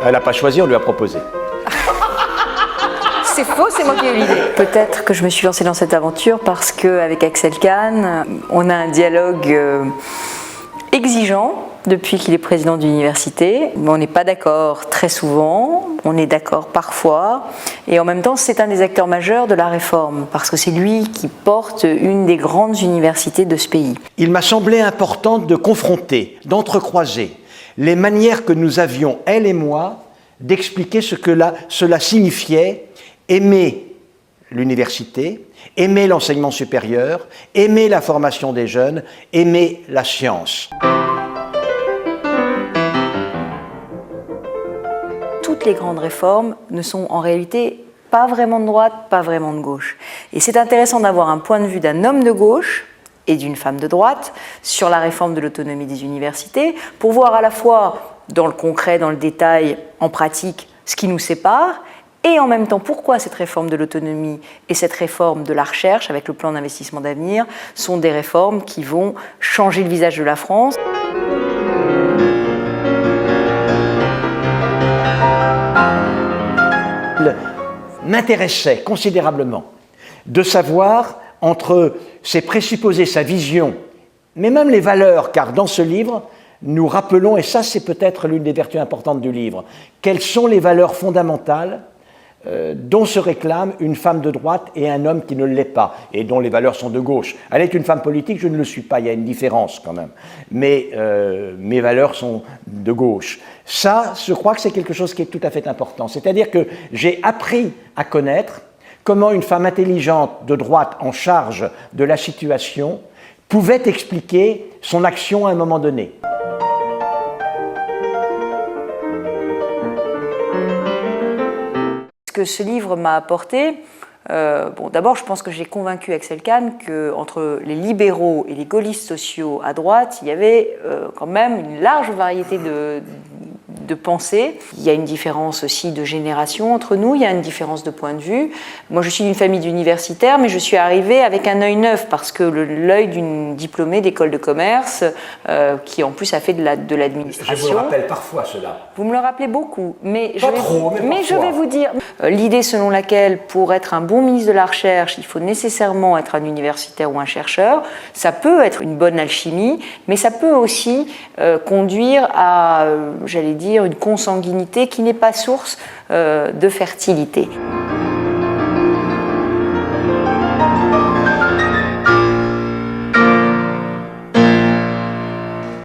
Elle n'a pas choisi, on lui a proposé. C'est faux, c'est moi qui ai eu l'idée. Peut-être que je me suis lancée dans cette aventure parce qu'avec Axel Kahn, on a un dialogue exigeant depuis qu'il est président d'université. On n'est pas d'accord très souvent, on est d'accord parfois, et en même temps c'est un des acteurs majeurs de la réforme, parce que c'est lui qui porte une des grandes universités de ce pays. Il m'a semblé important de confronter, d'entrecroiser les manières que nous avions, elle et moi, d'expliquer ce que cela signifiait aimer l'université, aimer l'enseignement supérieur, aimer la formation des jeunes, aimer la science. Toutes les grandes réformes ne sont en réalité pas vraiment de droite, pas vraiment de gauche. Et c'est intéressant d'avoir un point de vue d'un homme de gauche et d'une femme de droite sur la réforme de l'autonomie des universités, pour voir à la fois dans le concret, dans le détail, en pratique, ce qui nous sépare, et en même temps pourquoi cette réforme de l'autonomie et cette réforme de la recherche, avec le plan d'investissement d'avenir, sont des réformes qui vont changer le visage de la France. M'intéressait considérablement de savoir entre ses présupposés, sa vision, mais même les valeurs, car dans ce livre, nous rappelons, et ça c'est peut-être l'une des vertus importantes du livre, quelles sont les valeurs fondamentales dont se réclame une femme de droite et un homme qui ne l'est pas, et dont les valeurs sont de gauche. Elle est une femme politique, je ne le suis pas, il y a une différence quand même, mais mes valeurs sont de gauche. Ça, je crois que c'est quelque chose qui est tout à fait important, c'est-à-dire que j'ai appris à connaître comment une femme intelligente de droite en charge de la situation pouvait expliquer son action à un moment donné. Ce que ce livre m'a apporté, d'abord je pense que j'ai convaincu Axel Kahn qu'entre les libéraux et les gaullistes sociaux à droite, il y avait quand même une large variété de pensée. Il y a une différence aussi de génération entre nous, il y a une différence de point de vue. Moi je suis d'une famille d'universitaires, mais je suis arrivée avec un œil neuf, parce que l'œil d'une diplômée d'école de commerce, qui en plus a fait de l'administration. Je vous le rappelle parfois cela. Vous me le rappelez beaucoup, mais je vais vous dire, l'idée selon laquelle pour être un bon ministre de la Recherche, il faut nécessairement être un universitaire ou un chercheur, ça peut être une bonne alchimie, mais ça peut aussi conduire à, j'allais dire, une consanguinité qui n'est pas source de fertilité.